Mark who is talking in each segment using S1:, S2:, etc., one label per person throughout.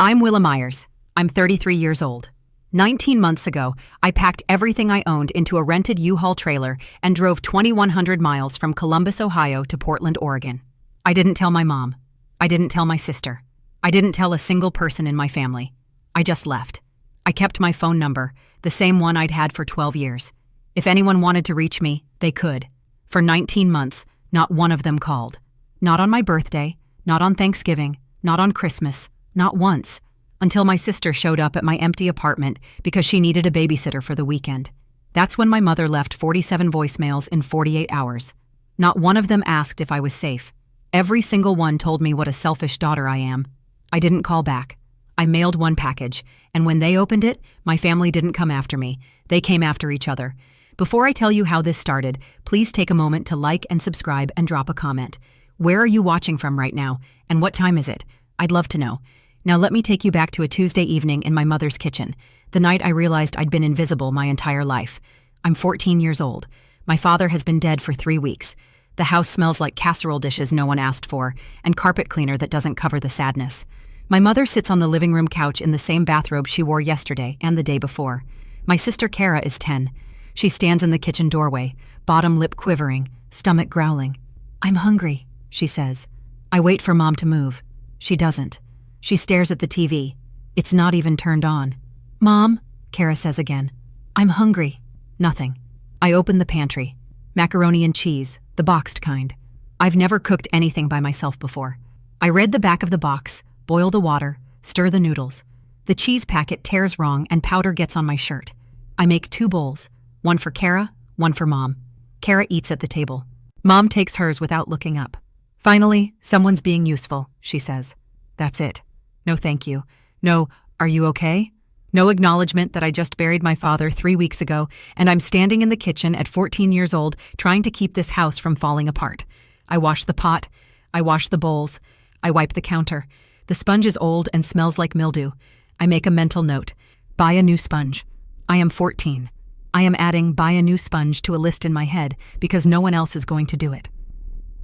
S1: I'm Willa Myers. I'm 33 years old. 19 months ago, I packed everything I owned into a rented U-Haul trailer and drove 2,100 miles from Columbus, Ohio to Portland, Oregon. I didn't tell my mom. I didn't tell my sister. I didn't tell a single person in my family. I just left. I kept my phone number, the same one I'd had for 12 years. If anyone wanted to reach me, they could. For 19 months, not one of them called. Not on my birthday, not on Thanksgiving, not on Christmas, not once. Until my sister showed up at my empty apartment because she needed a babysitter for the weekend. That's when my mother left 47 voicemails in 48 hours. Not one of them asked if I was safe. Every single one told me what a selfish daughter I am. I didn't call back. I mailed one package, and when they opened it, my family didn't come after me. They came after each other. Before I tell you how this started, please take a moment to like and subscribe and drop a comment. Where are you watching from right now, and what time is it? I'd love to know. Now let me take you back to a Tuesday evening in my mother's kitchen, the night I realized I'd been invisible my entire life. I'm 14 years old. My father has been dead for 3 weeks. The house smells like casserole dishes no one asked for, and carpet cleaner that doesn't cover the sadness. My mother sits on the living room couch in the same bathrobe she wore yesterday and the day before. My sister Kara is 10. She stands in the kitchen doorway, bottom lip quivering, stomach growling. "I'm hungry," she says. I wait for Mom to move. She doesn't. She stares at the TV. It's not even turned on. "Mom," Kara says again. "I'm hungry." Nothing. I open the pantry. Macaroni and cheese, the boxed kind. I've never cooked anything by myself before. I read the back of the box, boil the water, stir the noodles. The cheese packet tears wrong and powder gets on my shirt. I make 2 bowls, one for Kara, one for Mom. Kara eats at the table. Mom takes hers without looking up. "Finally, someone's being useful," she says. That's it. No thank you. No, "Are you okay?" No acknowledgement that I just buried my father 3 weeks ago, and I'm standing in the kitchen at 14 years old trying to keep this house from falling apart. I wash the pot. I wash the bowls. I wipe the counter. The sponge is old and smells like mildew. I make a mental note. Buy a new sponge. I am 14. I am adding buy a new sponge to a list in my head because no one else is going to do it.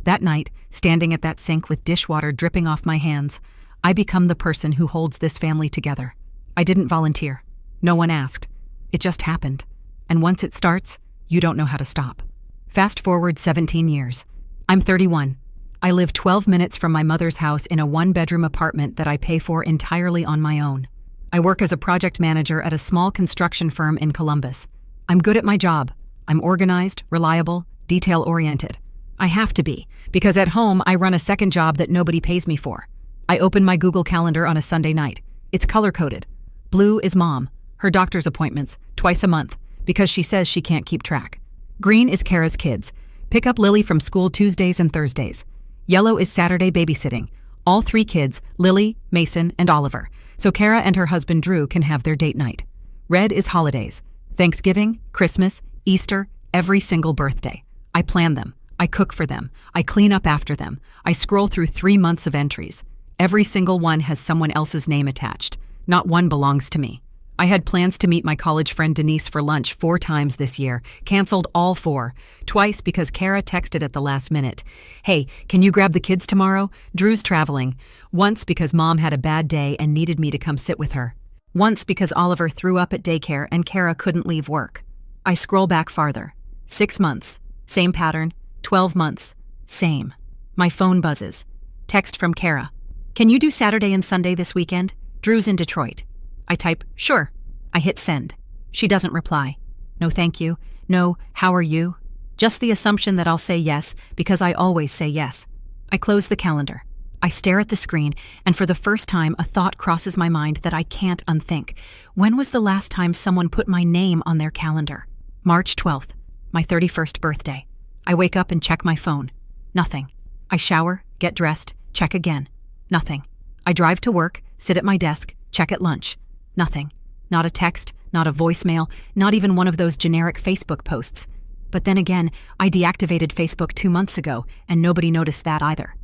S1: That night, standing at that sink with dishwater dripping off my hands, I become the person who holds this family together. I didn't volunteer. No one asked. It just happened. And once it starts, you don't know how to stop. Fast forward 17 years. I'm 31. I live 12 minutes from my mother's house in a 1-bedroom apartment that I pay for entirely on my own. I work as a project manager at a small construction firm in Columbus. I'm good at my job. I'm organized, reliable, detail-oriented. I have to be, because at home I run a second job that nobody pays me for. I open my Google Calendar on a Sunday night. It's color-coded. Blue is Mom, her doctor's appointments, twice a month, because she says she can't keep track. Green is Kara's kids. Pick up Lily from school Tuesdays and Thursdays. Yellow is Saturday babysitting. All 3 kids, Lily, Mason, and Oliver, so Kara and her husband Drew can have their date night. Red is holidays. Thanksgiving, Christmas, Easter, every single birthday. I plan them. I cook for them. I clean up after them. I scroll through 3 months of entries. Every single one has someone else's name attached. Not one belongs to me. I had plans to meet my college friend Denise for lunch 4 times this year, canceled all 4. Twice because Kara texted at the last minute. "Hey, can you grab the kids tomorrow? Drew's traveling." Once because Mom had a bad day and needed me to come sit with her. Once because Oliver threw up at daycare and Kara couldn't leave work. I scroll back farther. 6 months. Same pattern. 12 months. Same. My phone buzzes. Text from Kara. "Can you do Saturday and Sunday this weekend? Drew's in Detroit." I type, "Sure." I hit send. She doesn't reply. No thank you. No, "How are you?" Just the assumption that I'll say yes, because I always say yes. I close the calendar. I stare at the screen, and for the first time a thought crosses my mind that I can't unthink. When was the last time someone put my name on their calendar? March 12th, my 31st birthday. I wake up and check my phone. Nothing. I shower, get dressed, check again. Nothing. I drive to work, sit at my desk, check at lunch. Nothing. Not a text, not a voicemail, not even one of those generic Facebook posts. But then again, I deactivated Facebook 2 months ago, and nobody noticed that either.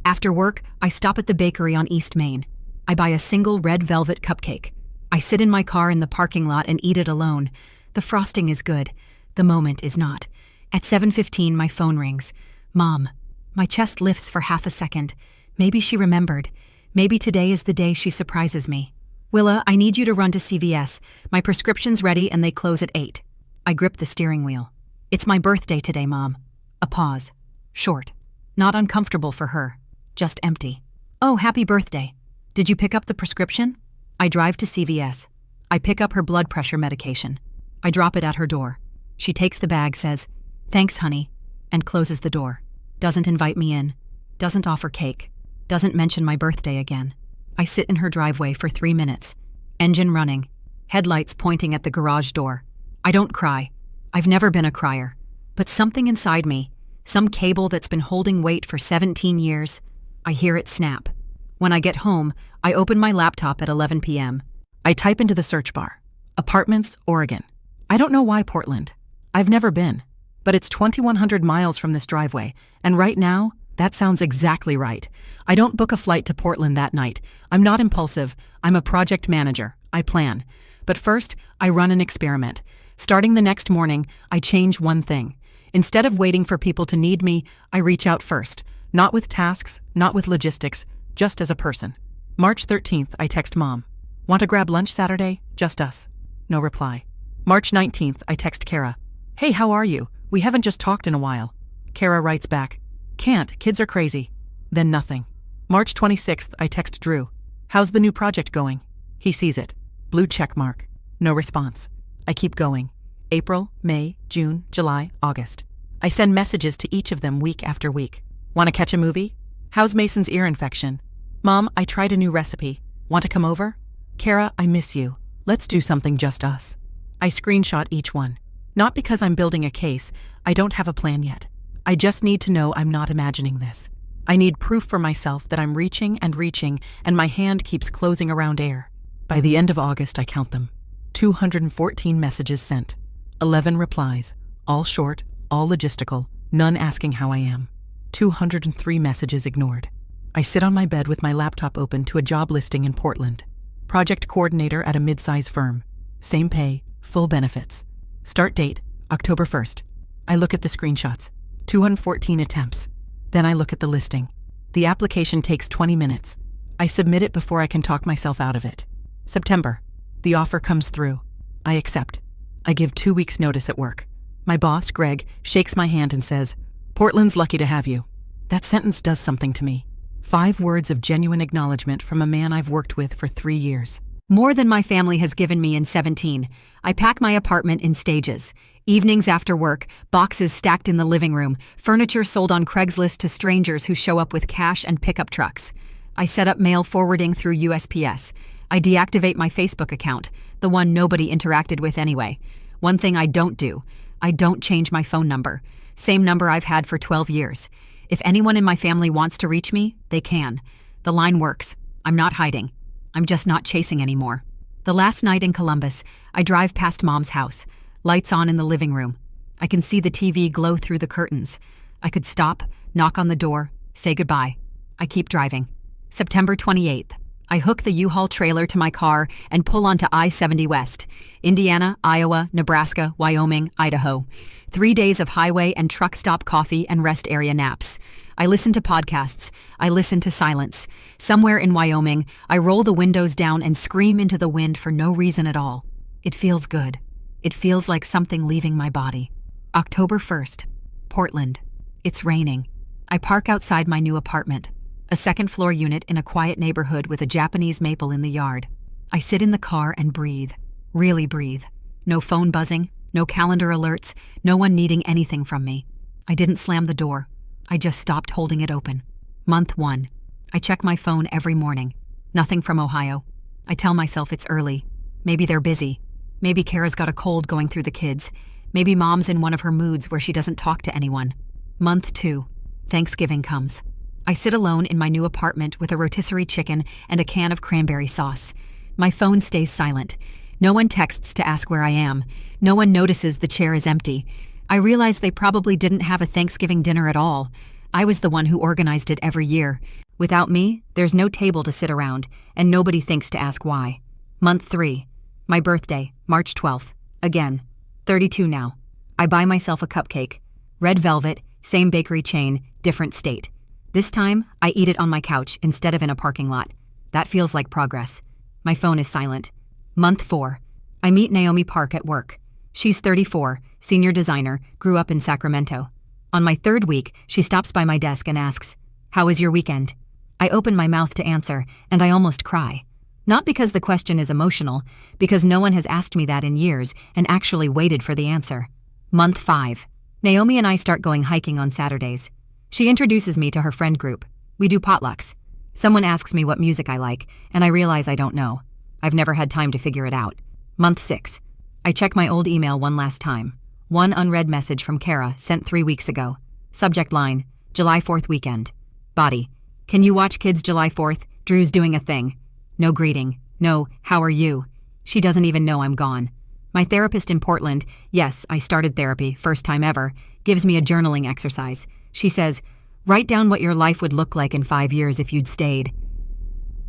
S1: After work, I stop at the bakery on East Main. I buy a single red velvet cupcake. I sit in my car in the parking lot and eat it alone. The frosting is good. The moment is not. At 7:15, my phone rings. Mom. My chest lifts for half a second. Maybe she remembered. Maybe today is the day she surprises me. Willa, I need you to run to CVS. My prescription's ready and they close at 8. I grip the steering wheel. It's my birthday today, Mom. A pause. Short. Not uncomfortable for her. Just empty. Oh, happy birthday. Did you pick up the prescription? I drive to CVS. I pick up her blood pressure medication. I drop it at her door. She takes the bag, says, "Thanks, honey," and closes the door. Doesn't invite me in. Doesn't offer cake. Doesn't mention my birthday again. I sit in her driveway for 3 minutes. Engine running. Headlights pointing at the garage door. I don't cry. I've never been a crier. But something inside me, some cable that's been holding weight for 17 years, I hear it snap. When I get home, I open my laptop at 11 p.m. I type into the search bar, Apartments, Oregon. I don't know why Portland. I've never been. But it's 2,100 miles from this driveway, and right now, that sounds exactly right. I don't book a flight to Portland that night. I'm not impulsive. I'm a project manager. I plan. But first, I run an experiment. Starting the next morning, I change one thing. Instead of waiting for people to need me, I reach out first. Not with tasks, not with logistics, just as a person. March 13th, I text Mom. Want to grab lunch Saturday? Just us. No reply. March 19th, I text Kara. Hey, how are you? We haven't just talked in a while. Kara writes back. Can't, kids are crazy. Then nothing. March 26th, I text Drew. How's the new project going? He sees it. Blue check mark. No response. I keep going. April, May, June, July, August. I send messages to each of them week after week. Want to catch a movie? How's Mason's ear infection? Mom, I tried a new recipe. Want to come over? Kara, I miss you. Let's do something just us. I screenshot each one. Not because I'm building a case. I don't have a plan yet. I just need to know I'm not imagining this. I need proof for myself that I'm reaching, and my hand keeps closing around air. By the end of August, I count them. 214 messages sent. 11 replies, all short, all logistical, none asking how I am. 203 messages ignored. I sit on my bed with my laptop open to a job listing in Portland. Project coordinator at a mid-size firm. Same pay, full benefits. Start date, October 1st. I look at the screenshots. 214 attempts. Then I look at the listing. The application takes 20 minutes. I submit it before I can talk myself out of it. September. The offer comes through. I accept. I give 2 weeks' notice at work. My boss, Greg, shakes my hand and says, "Portland's lucky to have you." That sentence does something to me. 5 words of genuine acknowledgement from a man I've worked with for 3 years. More than my family has given me in 17. I pack my apartment in stages. Evenings after work, boxes stacked in the living room, furniture sold on Craigslist to strangers who show up with cash and pickup trucks. I set up mail forwarding through USPS. I deactivate my Facebook account, the one nobody interacted with anyway. One thing I don't do, I don't change my phone number. Same number I've had for 12 years. If anyone in my family wants to reach me, they can. The line works. I'm not hiding. I'm just not chasing anymore. The last night in Columbus, I drive past Mom's house. Lights on in the living room. I can see the TV glow through the curtains. I could stop, knock on the door, say goodbye. I keep driving. September 28th. I hook the U-Haul trailer to my car and pull onto I-70 West. Indiana, Iowa, Nebraska, Wyoming, Idaho. 3 days of highway and truck stop coffee and rest area naps. I listen to podcasts. I listen to silence. Somewhere in Wyoming, I roll the windows down and scream into the wind for no reason at all. It feels good. It feels like something leaving my body. October 1st. Portland. It's raining. I park outside my new apartment. A second-floor unit in a quiet neighborhood with a Japanese maple in the yard. I sit in the car and breathe. Really breathe. No phone buzzing, no calendar alerts, no one needing anything from me. I didn't slam the door. I just stopped holding it open. Month 1. I check my phone every morning. Nothing from Ohio. I tell myself it's early. Maybe they're busy. Maybe Kara's got a cold going through the kids. Maybe Mom's in one of her moods where she doesn't talk to anyone. Month 2. Thanksgiving comes. I sit alone in my new apartment with a rotisserie chicken and a can of cranberry sauce. My phone stays silent. No one texts to ask where I am. No one notices the chair is empty. I realize they probably didn't have a Thanksgiving dinner at all. I was the one who organized it every year. Without me, there's no table to sit around, and nobody thinks to ask why. Month 3. My birthday, March 12th. Again. 32 now. I buy myself a cupcake. Red velvet, same bakery chain, different state. This time, I eat it on my couch instead of in a parking lot. That feels like progress. My phone is silent. Month 4. I meet Naomi Park at work. She's 34, senior designer, grew up in Sacramento. On my 3rd week, she stops by my desk and asks, "How was your weekend?" I open my mouth to answer, and I almost cry. Not because the question is emotional, because no one has asked me that in years and actually waited for the answer. Month 5. Naomi and I start going hiking on Saturdays. She introduces me to her friend group. We do potlucks. Someone asks me what music I like, and I realize I don't know. I've never had time to figure it out. Month 6. I check my old email one last time. One unread message from Kara sent 3 weeks ago. Subject line, July 4th weekend. Body, can you watch kids July 4th? Drew's doing a thing. No greeting. No, how are you? She doesn't even know I'm gone. My therapist in Portland, yes, I started therapy, first time ever, gives me a journaling exercise. She says, write down what your life would look like in 5 years if you'd stayed.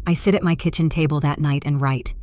S1: I sit at my kitchen table that night and write.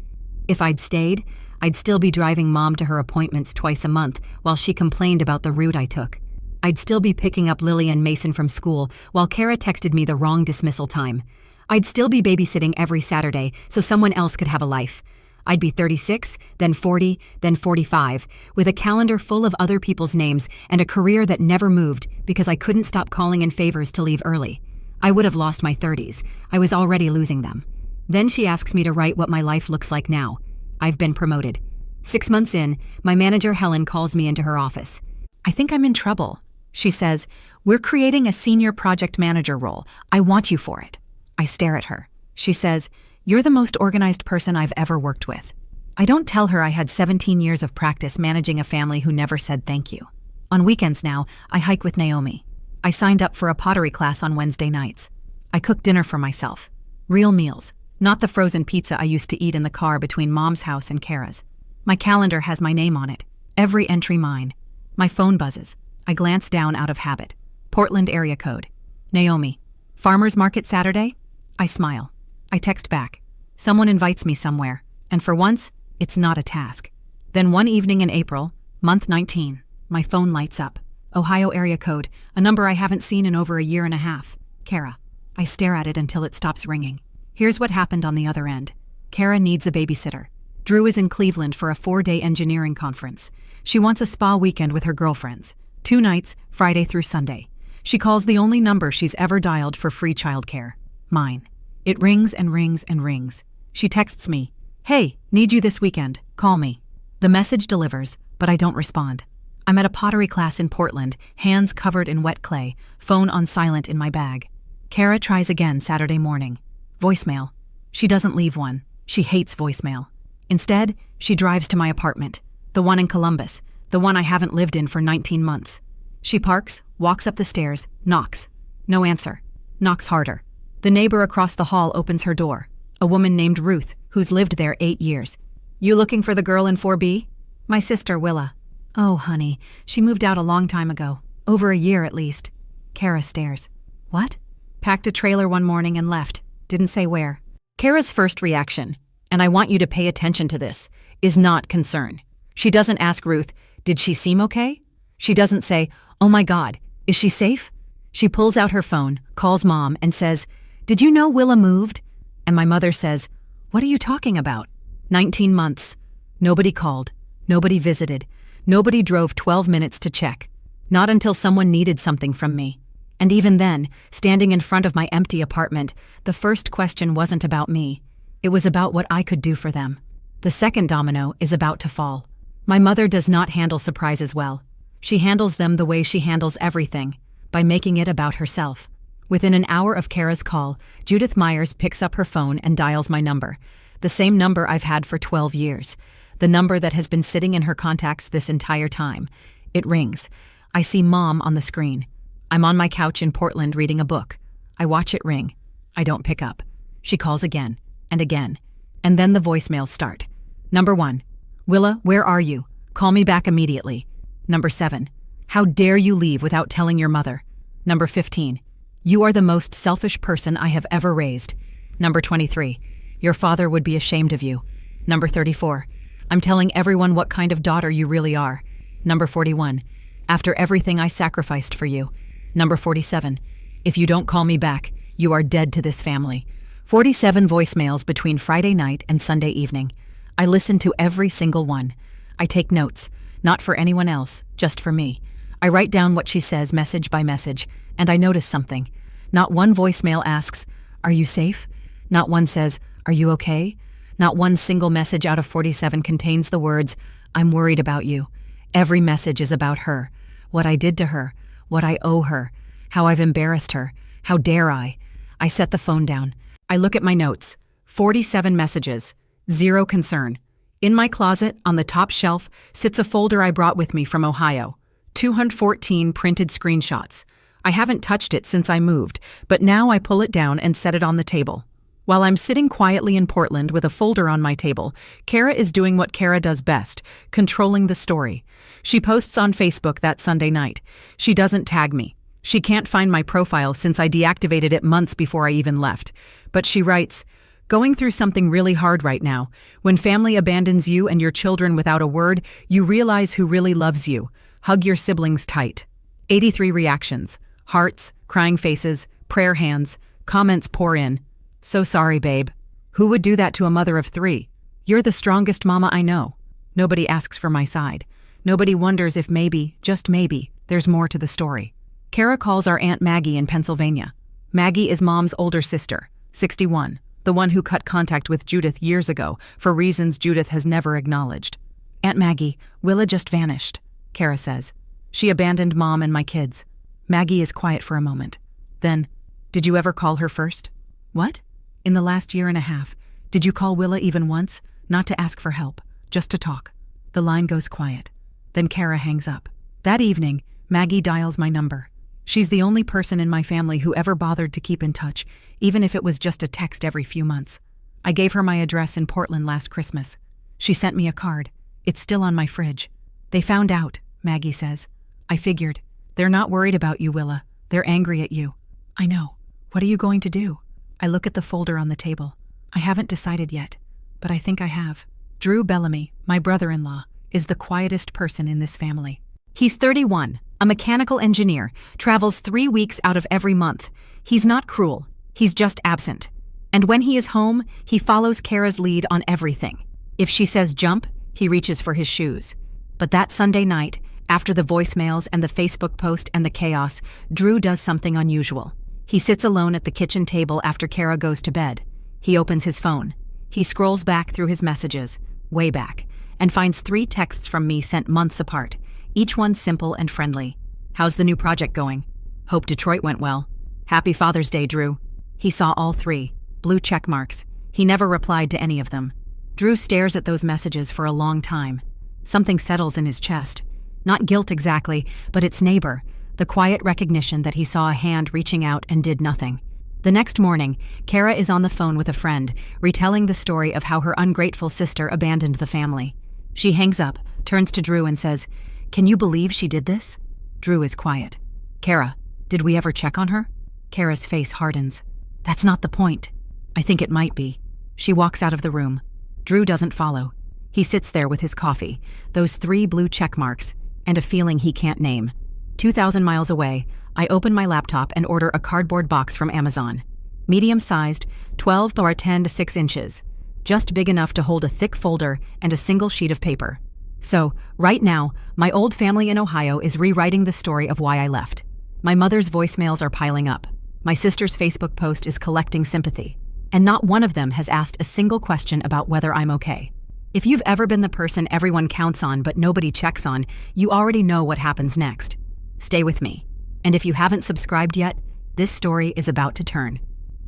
S1: If I'd stayed, I'd still be driving Mom to her appointments twice a month while she complained about the route I took. I'd still be picking up Lily and Mason from school while Kara texted me the wrong dismissal time. I'd still be babysitting every Saturday so someone else could have a life. I'd be 36, then 40, then 45, with a calendar full of other people's names and a career that never moved because I couldn't stop calling in favors to leave early. I would have lost my 30s. I was already losing them. Then she asks me to write what my life looks like now. I've been promoted. 6 months in, my manager Helen calls me into her office. I think I'm in trouble. She says, we're creating a senior project manager role. I want you for it. I stare at her. She says, you're the most organized person I've ever worked with. I don't tell her I had 17 years of practice managing a family who never said thank you. On weekends now, I hike with Naomi. I signed up for a pottery class on Wednesday nights. I cook dinner for myself. Real meals, not the frozen pizza I used to eat in the car between Mom's house and Kara's. My calendar has my name on it. Every entry mine. My phone buzzes. I glance down out of habit. Portland area code. Naomi. Farmers Market Saturday? I smile. I text back. Someone invites me somewhere, and for once, it's not a task. Then one evening in April, month 19, my phone lights up. Ohio area code, a number I haven't seen in over a year and a half. Kara. I stare at it until it stops ringing. Here's what happened on the other end. Kara needs a babysitter. Drew is in Cleveland for a 4-day engineering conference. She wants a spa weekend with her girlfriends. 2 nights, Friday through Sunday. She calls the only number she's ever dialed for free childcare. Mine. It rings and rings and rings. She texts me, hey, need you this weekend, call me. The message delivers, but I don't respond. I'm at a pottery class in Portland, hands covered in wet clay, phone on silent in my bag. Kara tries again Saturday morning. Voicemail. She doesn't leave one. She hates voicemail. Instead, she drives to my apartment, the one in Columbus, the one I haven't lived in for 19 months. She parks, walks up the stairs, knocks. No answer. Knocks harder. The neighbor across the hall opens her door, a woman named Ruth, who's lived there 8 years. You looking for the girl in 4B? My sister, Willa. Oh, honey, she moved out a long time ago. Over a year at least. Kara stares. What? Packed a trailer one morning and left. Didn't say where. Kara's first reaction, and I want you to pay attention to this, is not concern. She doesn't ask Ruth, did she seem okay? She doesn't say, oh my God, is she safe? She pulls out her phone, calls Mom, and says, did you know Willa moved? And my mother says, what are you talking about? 19 months. Nobody called. Nobody visited. Nobody drove 12 minutes to check. Not until someone needed something from me. And even then, standing in front of my empty apartment, the first question wasn't about me. It was about what I could do for them. The second domino is about to fall. My mother does not handle surprises well. She handles them the way she handles everything, by making it about herself. Within an hour of Kara's call, Judith Myers picks up her phone and dials my number, the same number I've had for 12 years, the number that has been sitting in her contacts this entire time. It rings. I see Mom on the screen. I'm on my couch in Portland reading a book. I watch it ring. I don't pick up. She calls again, and again. And then the voicemails start. Number 1. Willa, where are you? Call me back immediately. Number 7. How dare you leave without telling your mother? Number 15. You are the most selfish person I have ever raised. Number 23. Your father would be ashamed of you. Number 34. I'm telling everyone what kind of daughter you really are. Number 41. After everything I sacrificed for you. Number 47. If you don't call me back, you are dead to this family. 47 voicemails between Friday night and Sunday evening. I listen to every single one. I take notes, not for anyone else, just for me. I write down what she says message by message, and I notice something. Not one voicemail asks, "Are you safe?" Not one says, "Are you okay?" Not one single message out of 47 contains the words, "I'm worried about you." Every message is about her, what I did to her, what I owe her, how I've embarrassed her. How dare I? I set the phone down. I look at my notes. 47 messages. Zero concern. In my closet, on the top shelf, sits a folder I brought with me from Ohio. 214 printed screenshots. I haven't touched it since I moved, but now I pull it down and set it on the table. While I'm sitting quietly in Portland with a folder on my table, Kara is doing what Kara does best, controlling the story. She posts on Facebook that Sunday night. She doesn't tag me. She can't find my profile since I deactivated it months before I even left. But she writes, "Going through something really hard right now. When family abandons you and your children without a word, you realize who really loves you. Hug your siblings tight." 83 reactions. Hearts, crying faces, prayer hands, comments pour in. "So sorry, babe. Who would do that to a mother of 3? You're the strongest mama I know." Nobody asks for my side. Nobody wonders if maybe, just maybe, there's more to the story. Kara calls our Aunt Maggie in Pennsylvania. Maggie is Mom's older sister, 61, the one who cut contact with Judith years ago for reasons Judith has never acknowledged. "Aunt Maggie, Willa just vanished," Kara says. "She abandoned Mom and my kids." Maggie is quiet for a moment. Then, "Did you ever call her first?" "What?" "In the last year and a half, did you call Willa even once? Not to ask for help, just to talk." The line goes quiet. Then Kara hangs up. That evening, Maggie dials my number. She's the only person in my family who ever bothered to keep in touch, even if it was just a text every few months. I gave her my address in Portland last Christmas. She sent me a card. It's still on my fridge. "They found out," Maggie says. "I figured. They're not worried about you, Willa. They're angry at you." "I know. What are you going to do?" I look at the folder on the table. I haven't decided yet, but I think I have. Drew Bellamy, my brother-in-law, is the quietest person in this family. He's 31, a mechanical engineer, travels 3 weeks out of every month. He's not cruel. He's just absent. And when he is home, he follows Kara's lead on everything. If she says jump, he reaches for his shoes. But that Sunday night, after the voicemails and the Facebook post and the chaos, Drew does something unusual. He sits alone at the kitchen table after Kara goes to bed. He opens his phone. He scrolls back through his messages, way back, and finds 3 texts from me sent months apart, each one simple and friendly. "How's the new project going? Hope Detroit went well. Happy Father's Day, Drew." He saw all 3, blue check marks. He never replied to any of them. Drew stares at those messages for a long time. Something settles in his chest. Not guilt exactly, but its neighbor, the quiet recognition that he saw a hand reaching out and did nothing. The next morning, Kara is on the phone with a friend, retelling the story of how her ungrateful sister abandoned the family. She hangs up, turns to Drew and says, "Can you believe she did this?" Drew is quiet. "Kara, did we ever check on her?" Kara's face hardens. "That's not the point." "I think it might be." She walks out of the room. Drew doesn't follow. He sits there with his coffee, those 3 blue check marks, and a feeling he can't name. 2,000 miles away, I open my laptop and order a cardboard box from Amazon. Medium-sized, 12 by 10 to 6 inches. Just big enough to hold a thick folder and a single sheet of paper. So, right now, my old family in Ohio is rewriting the story of why I left. My mother's voicemails are piling up. My sister's Facebook post is collecting sympathy. And not one of them has asked a single question about whether I'm okay. If you've ever been the person everyone counts on but nobody checks on, you already know what happens next. Stay with me. And if you haven't subscribed yet, this story is about to turn.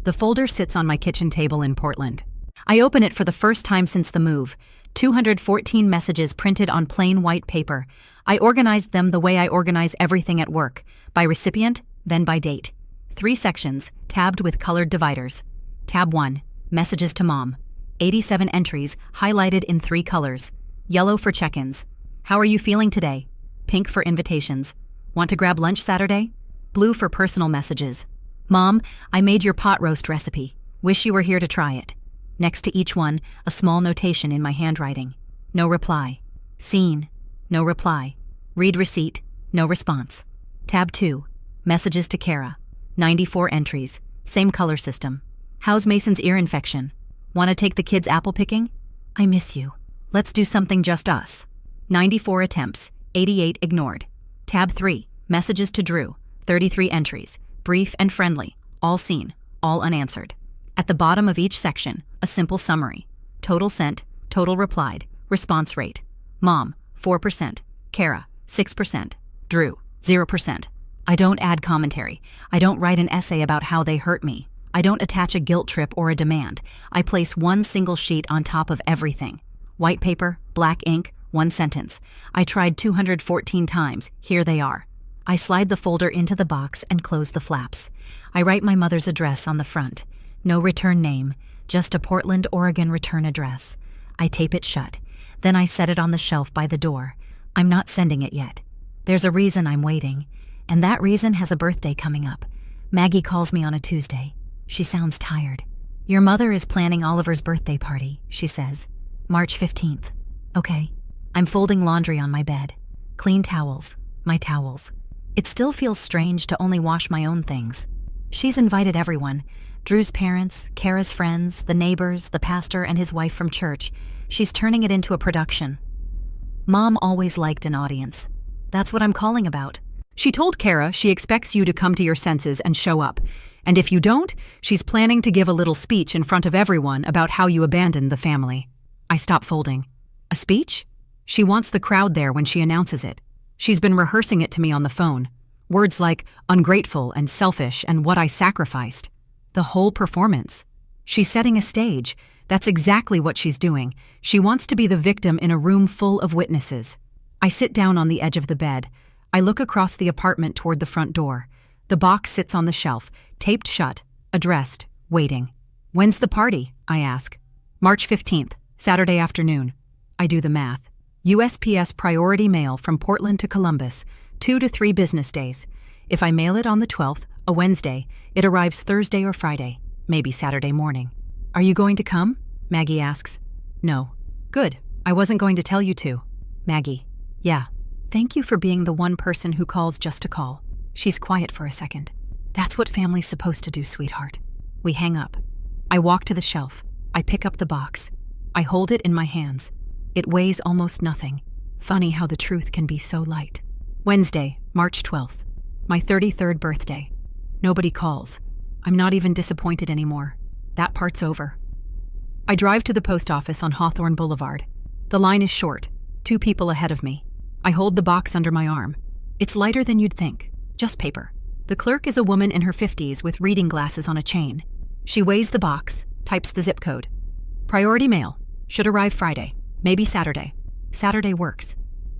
S1: The folder sits on my kitchen table in Portland. I open it for the first time since the move. 214 messages printed on plain white paper. I organized them the way I organize everything at work, by recipient, then by date. 3 sections, tabbed with colored dividers. Tab 1, Messages to Mom. 87 entries, highlighted in 3 colors. Yellow for check-ins. How are you feeling today? Pink for invitations. Want to grab lunch Saturday? Blue for personal messages. Mom, I made your pot roast recipe. Wish you were here to try it. Next to each one, a small notation in my handwriting. No reply. Seen. No reply. Read receipt. No response. Tab 2, Messages to Kara. 94 entries. Same color system. How's Mason's ear infection? Want to take the kids apple picking? I miss you. Let's do something just us. 94 attempts, 88 ignored. Tab 3, messages to Drew, 33 entries, brief and friendly, all seen, all unanswered. At the bottom of each section, a simple summary. Total sent, total replied, response rate. Mom, 4%, Kara, 6%, Drew, 0%. I don't add commentary. I don't write an essay about how they hurt me. I don't attach a guilt trip or a demand. I place one single sheet on top of everything. White paper, black ink, one sentence. I tried 214 times. Here they are. I slide the folder into the box and close the flaps. I write my mother's address on the front. No return name, just a Portland, Oregon return address. I tape it shut. Then I set it on the shelf by the door. I'm not sending it yet. There's a reason I'm waiting, and that reason has a birthday coming up. Maggie calls me on a Tuesday. She sounds tired. Your mother is planning Oliver's birthday party, she says. March 15th. Okay. I'm folding laundry on my bed. Clean towels. My towels. It still feels strange to only wash my own things. She's invited everyone. Drew's parents, Kara's friends, the neighbors, the pastor, and his wife from church. She's turning it into a production. Mom always liked an audience. That's what I'm calling about. She told Kara she expects you to come to your senses and show up. And if you don't, she's planning to give a little speech in front of everyone about how you abandoned the family. I stop folding. A speech? She wants the crowd there when she announces it. She's been rehearsing it to me on the phone. Words like ungrateful and selfish and what I sacrificed. The whole performance. She's setting a stage. That's exactly what she's doing. She wants to be the victim in a room full of witnesses. I sit down on the edge of the bed. I look across the apartment toward the front door. The box sits on the shelf, taped shut, addressed, waiting. When's the party? I ask. March 15th, Saturday afternoon. I do the math. USPS priority mail from Portland to Columbus, 2 to 3 business days. If I mail it on the 12th, a Wednesday, it arrives Thursday or Friday, maybe Saturday morning. Are you going to come? Maggie asks. No. Good. I wasn't going to tell you to. Maggie. Yeah. Thank you for being the one person who calls just to call. She's quiet for a second. That's what family's supposed to do, sweetheart. We hang up. I walk to the shelf. I pick up the box. I hold it in my hands. It weighs almost nothing. Funny how the truth can be so light. Wednesday, March 12th. My 33rd birthday. Nobody calls. I'm not even disappointed anymore. That part's over. I drive to the post office on Hawthorne Boulevard. The line is short, 2 people ahead of me. I hold the box under my arm. It's lighter than you'd think. Just paper. The clerk is a woman in her 50s with reading glasses on a chain. She weighs the box, types the zip code. Priority mail. Should arrive Friday. Maybe Saturday. Saturday works.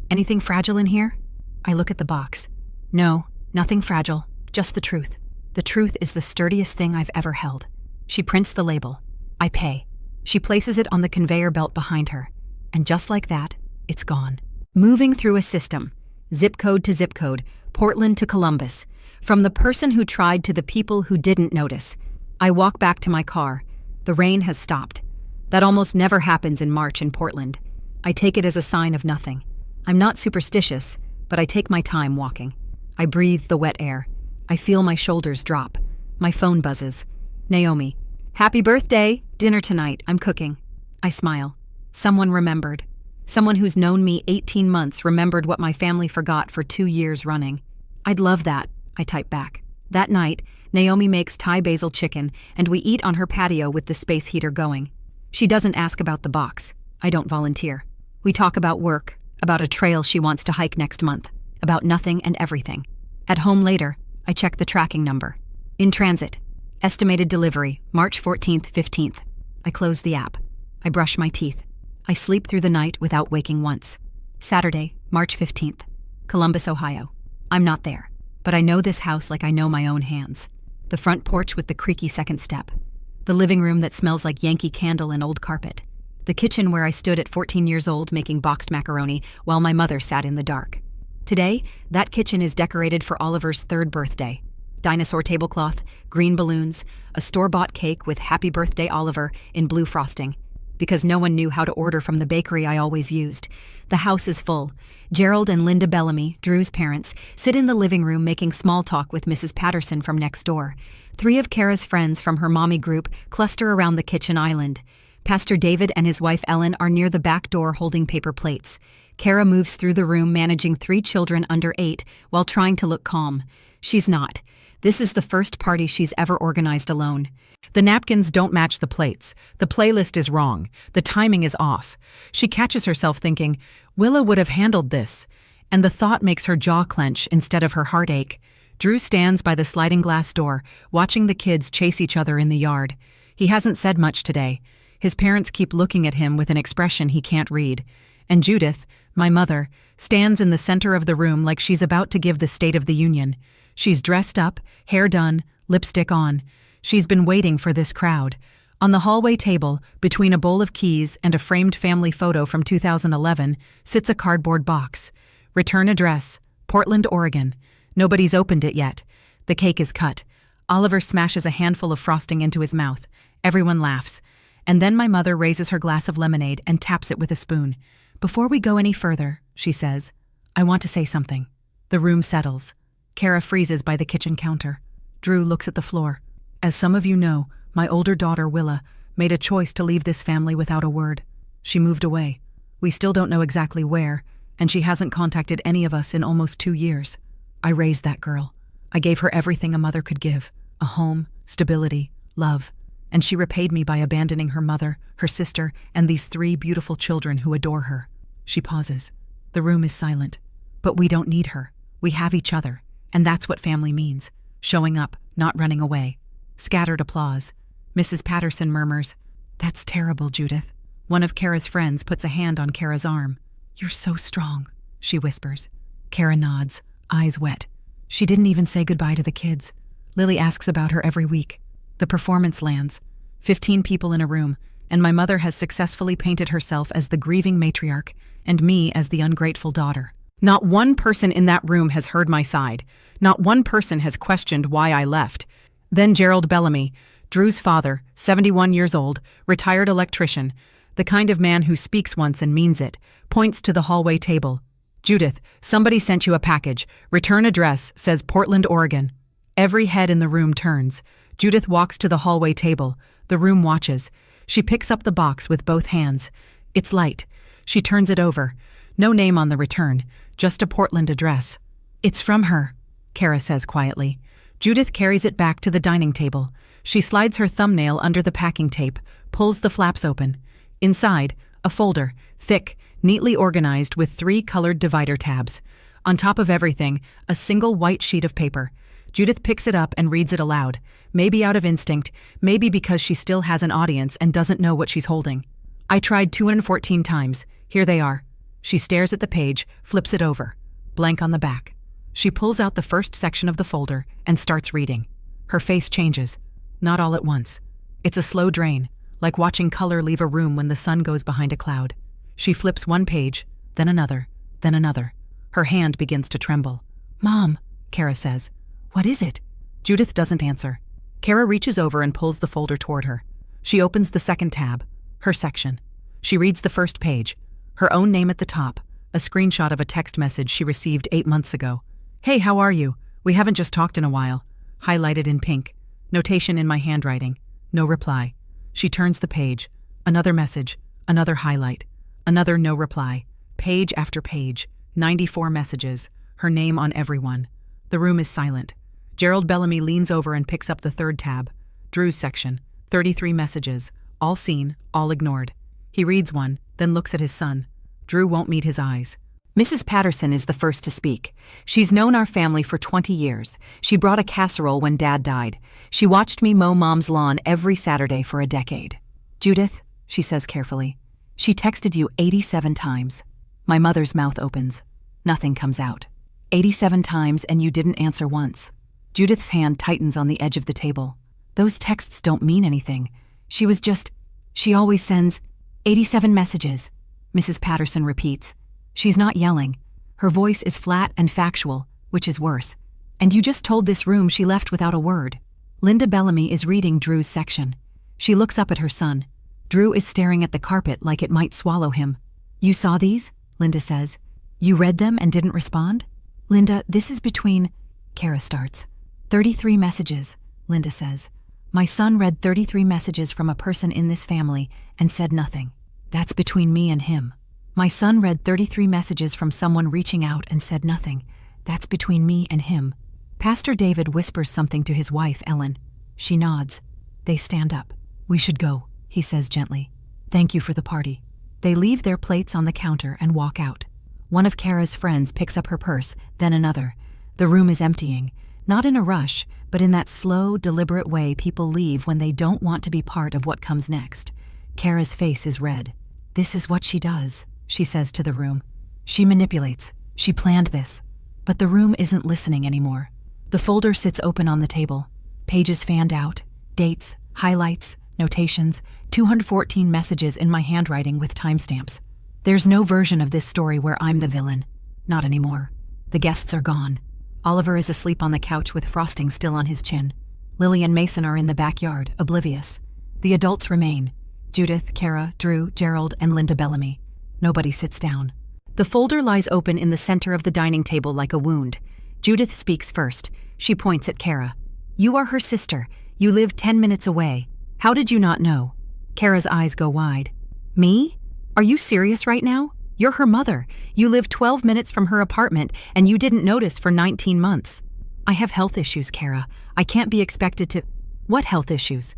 S1: Anything fragile in here? I look at the box. No, nothing fragile. Just the truth. The truth is the sturdiest thing I've ever held. She prints the label. I pay. She places it on the conveyor belt behind her. And just like that, it's gone. Moving through a system. Zip code to zip code. Portland to Columbus. From the person who tried to the people who didn't notice. I walk back to my car. The rain has stopped. That almost never happens in March in Portland. I take it as a sign of nothing. I'm not superstitious, but I take my time walking. I breathe the wet air. I feel my shoulders drop. My phone buzzes. Naomi. Happy birthday! Dinner tonight. I'm cooking. I smile. Someone remembered. Someone who's known me 18 months remembered what my family forgot for 2 years running. I'd love that, I type back. That night, Naomi makes Thai basil chicken, and we eat on her patio with the space heater going. She doesn't ask about the box. I don't volunteer. We talk about work, about a trail she wants to hike next month, about nothing and everything. At home later, I check the tracking number. In transit. Estimated delivery, March 14th, 15th. I close the app. I brush my teeth. I sleep through the night without waking once. Saturday, March 15th. Columbus, Ohio. I'm not there, but I know this house like I know my own hands. The front porch with the creaky second step. The living room that smells like Yankee Candle and old carpet. The kitchen where I stood at 14 years old making boxed macaroni while my mother sat in the dark. Today, that kitchen is decorated for Oliver's 3rd birthday. Dinosaur tablecloth, green balloons, a store-bought cake with Happy Birthday Oliver in blue frosting. because no one knew how to order from the bakery I always used. The house is full. Gerald and Linda Bellamy, Drew's parents, sit in the living room making small talk with Mrs. Patterson from next door. 3 of Kara's friends from her mommy group cluster around the kitchen island. Pastor David and his wife Ellen are near the back door holding paper plates. Kara moves through the room managing 3 children under 8 while trying to look calm. She's not. This is the first party she's ever organized alone. The napkins don't match the plates. The playlist is wrong. The timing is off. She catches herself thinking, Willa would have handled this. And the thought makes her jaw clench instead of her heart ache. Drew stands by the sliding glass door, watching the kids chase each other in the yard. He hasn't said much today. His parents keep looking at him with an expression he can't read. And Judith, my mother, stands in the center of the room like she's about to give the State of the Union. She's dressed up, hair done, lipstick on. She's been waiting for this crowd. On the hallway table, between a bowl of keys and a framed family photo from 2011, sits a cardboard box. Return address, Portland, Oregon. Nobody's opened it yet. The cake is cut. Oliver smashes a handful of frosting into his mouth. Everyone laughs. And then my mother raises her glass of lemonade and taps it with a spoon. Before we go any further, she says, I want to say something. The room settles. Kara freezes by the kitchen counter. Drew looks at the floor. As some of you know, my older daughter, Willa, made a choice to leave this family without a word. She moved away. We still don't know exactly where, and she hasn't contacted any of us in almost 2 years. I raised that girl. I gave her everything a mother could give, a home, stability, love, and she repaid me by abandoning her mother, her sister, and these 3 beautiful children who adore her. She pauses. The room is silent. But we don't need her. We have each other. And that's what family means. Showing up, not running away. Scattered applause. Mrs. Patterson murmurs, That's terrible, Judith. One of Kara's friends puts a hand on Kara's arm. You're so strong, she whispers. Kara nods, eyes wet. She didn't even say goodbye to the kids. Lily asks about her every week. The performance lands. 15 people in a room, and my mother has successfully painted herself as the grieving matriarch and me as the ungrateful daughter. Not one person in that room has heard my side. Not one person has questioned why I left. Then Gerald Bellamy, Drew's father, 71 years old, retired electrician, the kind of man who speaks once and means it, points to the hallway table. Judith, somebody sent you a package. Return address says Portland, Oregon. Every head in the room turns. Judith walks to the hallway table. The room watches. She picks up the box with both hands. It's light. She turns it over. No name on the return, just a Portland address. It's from her, Kara says quietly. Judith carries it back to the dining table. She slides her thumbnail under the packing tape, pulls the flaps open. Inside, a folder, thick, neatly organized with 3 colored divider tabs. On top of everything, a single white sheet of paper. Judith picks it up and reads it aloud, maybe out of instinct, maybe because she still has an audience and doesn't know what she's holding. I tried 214 times. Here they are. She stares at the page, flips it over. Blank on the back. She pulls out the first section of the folder and starts reading. Her face changes. Not all at once. It's a slow drain, like watching color leave a room when the sun goes behind a cloud. She flips one page, then another, then another. Her hand begins to tremble. Mom, Kara says. What is it? Judith doesn't answer. Kara reaches over and pulls the folder toward her. She opens the second tab, her section. She reads the first page. Her own name at the top, a screenshot of a text message she received 8 months ago. Hey, how are you? We haven't just talked in a while. Highlighted in pink. Notation in my handwriting. No reply. She turns the page. Another message. Another highlight. Another no reply. Page after page. 94 messages. Her name on every one. The room is silent. Gerald Bellamy leans over and picks up the third tab. Drew's section. 33 messages. All seen, all ignored. He reads one, then looks at his son. Drew won't meet his eyes. Mrs. Patterson is the first to speak. She's known our family for 20 years. She brought a casserole when Dad died. She watched me mow Mom's lawn every Saturday for a decade. Judith, she says carefully, she texted you 87 times. My mother's mouth opens. Nothing comes out. 87 times and you didn't answer once. Judith's hand tightens on the edge of the table. Those texts don't mean anything. She always sends 87 messages, Mrs. Patterson repeats. She's not yelling. Her voice is flat and factual, which is worse. And you just told this room she left without a word. Linda Bellamy is reading Drew's section. She looks up at her son. Drew is staring at the carpet like it might swallow him. You saw these? Linda says. You read them and didn't respond? Linda, this is between... Kara starts. 33 messages, Linda says. My son read 33 messages from a person in this family and said nothing. That's between me and him. My son read 33 messages from someone reaching out and said nothing. That's between me and him. Pastor David whispers something to his wife, Ellen. She nods. They stand up. We should go, he says gently. Thank you for the party. They leave their plates on the counter and walk out. One of Kara's friends picks up her purse, then another. The room is emptying, not in a rush, but in that slow, deliberate way people leave when they don't want to be part of what comes next. Kara's face is red. This is what she does, she says to the room. She manipulates. She planned this. But the room isn't listening anymore. The folder sits open on the table. Pages fanned out. Dates, highlights, notations, 214 messages in my handwriting with timestamps. There's no version of this story where I'm the villain. Not anymore. The guests are gone. Oliver is asleep on the couch with frosting still on his chin. Lily and Mason are in the backyard, oblivious. The adults remain. Judith, Kara, Drew, Gerald, and Linda Bellamy. Nobody sits down. The folder lies open in the center of the dining table like a wound. Judith speaks first. She points at Kara. You are her sister. You live 10 minutes away. How did you not know? Kara's eyes go wide. Me? Are you serious right now? You're her mother. You live 12 minutes from her apartment, and you didn't notice for 19 months. I have health issues, Kara. I can't be expected to... What health issues?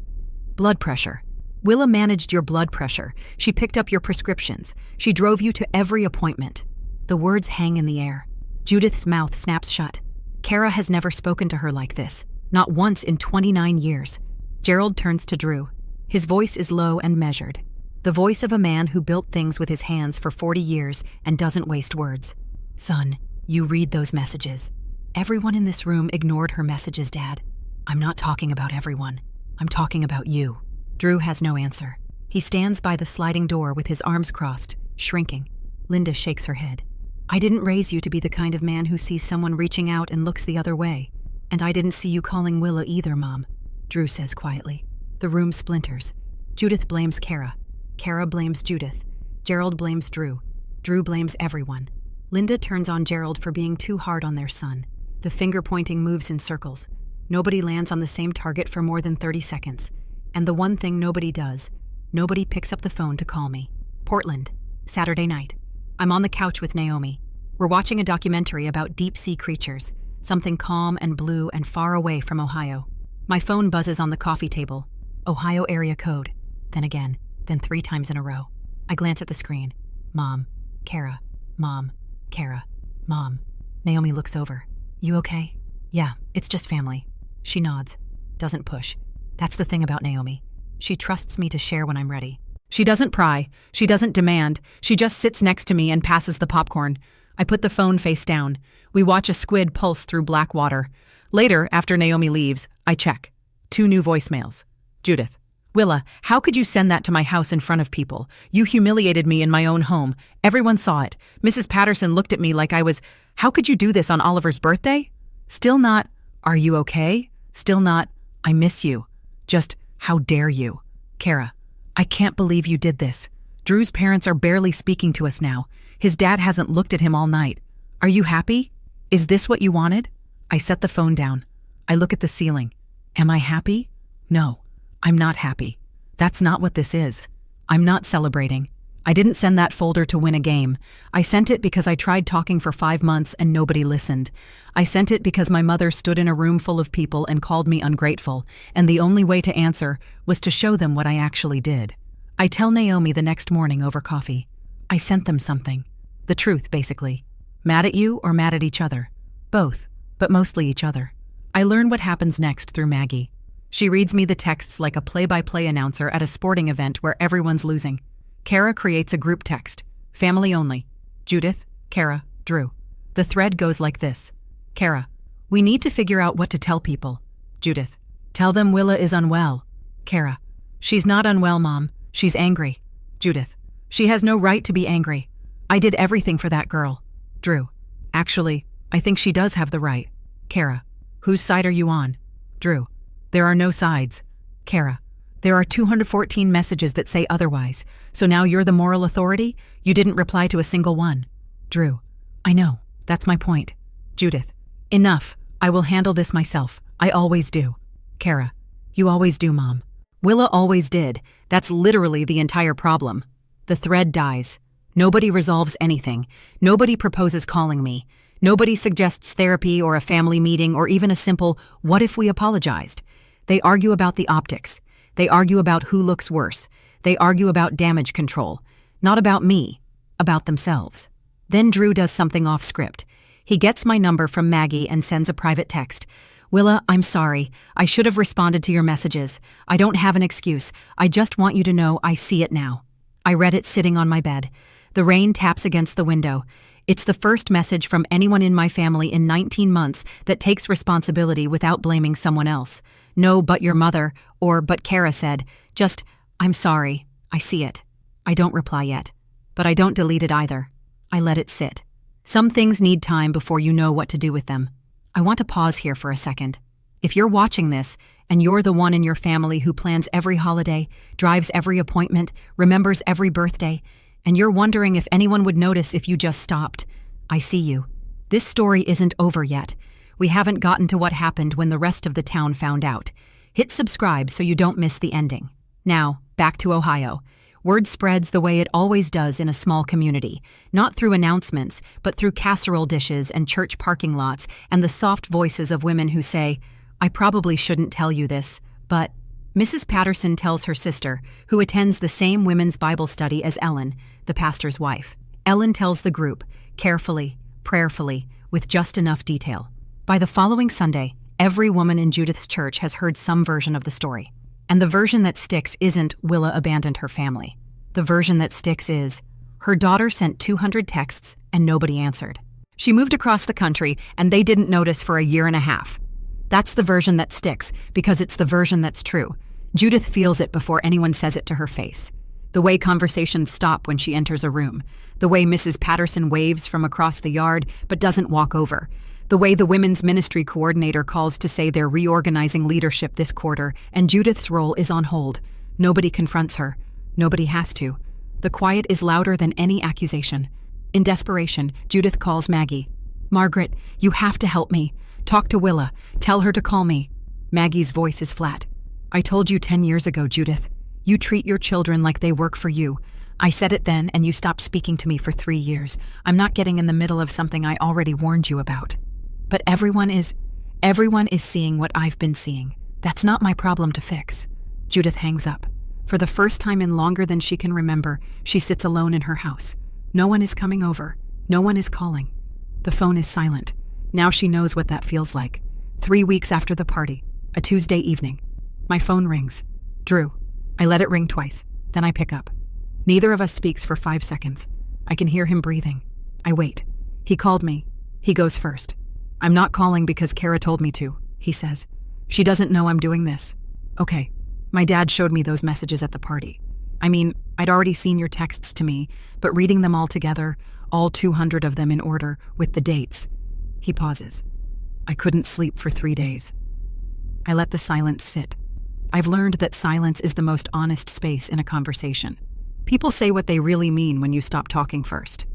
S1: Blood pressure. Willa managed your blood pressure. She picked up your prescriptions. She drove you to every appointment. The words hang in the air. Judith's mouth snaps shut. Kara has never spoken to her like this. Not once in 29 years. Gerald turns to Drew. His voice is low and measured. The voice of a man who built things with his hands for 40 years and doesn't waste words. Son, you read those messages. Everyone in this room ignored her messages, Dad. I'm not talking about everyone. I'm talking about you. Drew has no answer. He stands by the sliding door with his arms crossed, shrinking. Linda shakes her head. I didn't raise you to be the kind of man who sees someone reaching out and looks the other way. And I didn't see you calling Willa either, Mom, Drew says quietly. The room splinters. Judith blames Kara. Kara blames Judith. Gerald blames Drew. Drew blames everyone. Linda turns on Gerald for being too hard on their son. The finger-pointing moves in circles. Nobody lands on the same target for more than 30 seconds. And the one thing nobody does, nobody picks up the phone to call me. Portland, Saturday night. I'm on the couch with Naomi. We're watching a documentary about deep-sea creatures, something calm and blue and far away from Ohio. My phone buzzes on the coffee table. Ohio area code. Then again. Then 3 times in a row. I glance at the screen. Mom. Kara. Mom. Kara. Mom. Naomi looks over. You okay? Yeah, it's just family. She nods. Doesn't push. That's the thing about Naomi. She trusts me to share when I'm ready. She doesn't pry. She doesn't demand. She just sits next to me and passes the popcorn. I put the phone face down. We watch a squid pulse through black water. Later, after Naomi leaves, I check. 2 new voicemails. Judith. Willa, how could you send that to my house in front of people? You humiliated me in my own home. Everyone saw it. Mrs. Patterson looked at me like I was... How could you do this on Oliver's birthday? Still not, are you okay? Still not, I miss you. Just, how dare you? Kara, I can't believe you did this. Drew's parents are barely speaking to us now. His dad hasn't looked at him all night. Are you happy? Is this what you wanted? I set the phone down. I look at the ceiling. Am I happy? No. I'm not happy. That's not what this is. I'm not celebrating. I didn't send that folder to win a game. I sent it because I tried talking for 5 months and nobody listened. I sent it because my mother stood in a room full of people and called me ungrateful, and the only way to answer was to show them what I actually did. I tell Naomi the next morning over coffee. I sent them something. The truth, basically. Mad at you or mad at each other? Both, but mostly each other. I learn what happens next through Maggie. She reads me the texts like a play-by-play announcer at a sporting event where everyone's losing. Kara creates a group text. Family only. Judith, Kara, Drew. The thread goes like this. Kara, we need to figure out what to tell people. Judith, tell them Willa is unwell. Kara, she's not unwell, Mom. She's angry. Judith, she has no right to be angry. I did everything for that girl. Drew, actually, I think she does have the right. Kara, whose side are you on? Drew, there are no sides. Kara, There are 214 messages that say otherwise, so now you're the moral authority? You didn't reply to a single one. Drew: I know, that's my point. Judith: enough, I will handle this myself. I always do. Kara: you always do, Mom. Willa always did. That's literally the entire problem. The thread dies. Nobody resolves anything. Nobody proposes calling me. Nobody suggests therapy or a family meeting or even a simple, what if we apologized? They argue about the optics. They argue about who looks worse. They argue about damage control. Not about me, about themselves. Then Drew does something off script. He gets my number from Maggie and sends a private text. Willa, I'm sorry. I should have responded to your messages. I don't have an excuse. I just want you to know I see it now. I read it sitting on my bed. The rain taps against the window. It's the first message from anyone in my family in 19 months that takes responsibility without blaming someone else. No, but your mother, or but Kara said. Just, I'm sorry. I see it. I don't reply yet. But I don't delete it either. I let it sit. Some things need time before you know what to do with them. I want to pause here for a second. If you're watching this, and you're the one in your family who plans every holiday, drives every appointment, remembers every birthday, and you're wondering if anyone would notice if you just stopped, I see you. This story isn't over yet. We haven't gotten to what happened when the rest of the town found out. Hit subscribe so you don't miss the ending. Now, back to Ohio. Word spreads the way it always does in a small community, not through announcements, but through casserole dishes and church parking lots and the soft voices of women who say, I probably shouldn't tell you this, but Mrs. Patterson tells her sister, who attends the same women's Bible study as Ellen, the pastor's wife. Ellen tells the group, carefully, prayerfully, with just enough detail. By the following Sunday, every woman in Judith's church has heard some version of the story. And the version that sticks isn't Willa abandoned her family. The version that sticks is, her daughter sent 200 texts and nobody answered. She moved across the country and they didn't notice for a year and a half. That's the version that sticks because it's the version that's true. Judith feels it before anyone says it to her face. The way conversations stop when she enters a room. The way Mrs. Patterson waves from across the yard but doesn't walk over. The way the women's ministry coordinator calls to say they're reorganizing leadership this quarter and Judith's role is on hold. Nobody confronts her. Nobody has to. The quiet is louder than any accusation. In desperation, Judith calls Maggie. Margaret, you have to help me. Talk to Willa. Tell her to call me. Maggie's voice is flat. I told you 10 years ago, Judith. You treat your children like they work for you. I said it then and you stopped speaking to me for 3 years. I'm not getting in the middle of something I already warned you about. But everyone is seeing what I've been seeing. That's not my problem to fix. Judith hangs up. For the first time in longer than she can remember, she sits alone in her house. No one is coming over. No one is calling. The phone is silent. Now she knows what that feels like. 3 weeks after the party, a Tuesday evening. My phone rings. Drew. I let it ring twice. Then I pick up. Neither of us speaks for 5 seconds. I can hear him breathing. I wait. He called me. He goes first. I'm not calling because Kara told me to, he says. She doesn't know I'm doing this. Okay. My dad showed me those messages at the party. I mean, I'd already seen your texts to me, but reading them all together, all 200 of them in order, with the dates. He pauses. I couldn't sleep for 3 days. I let the silence sit. I've learned that silence is the most honest space in a conversation. People say what they really mean when you stop talking first.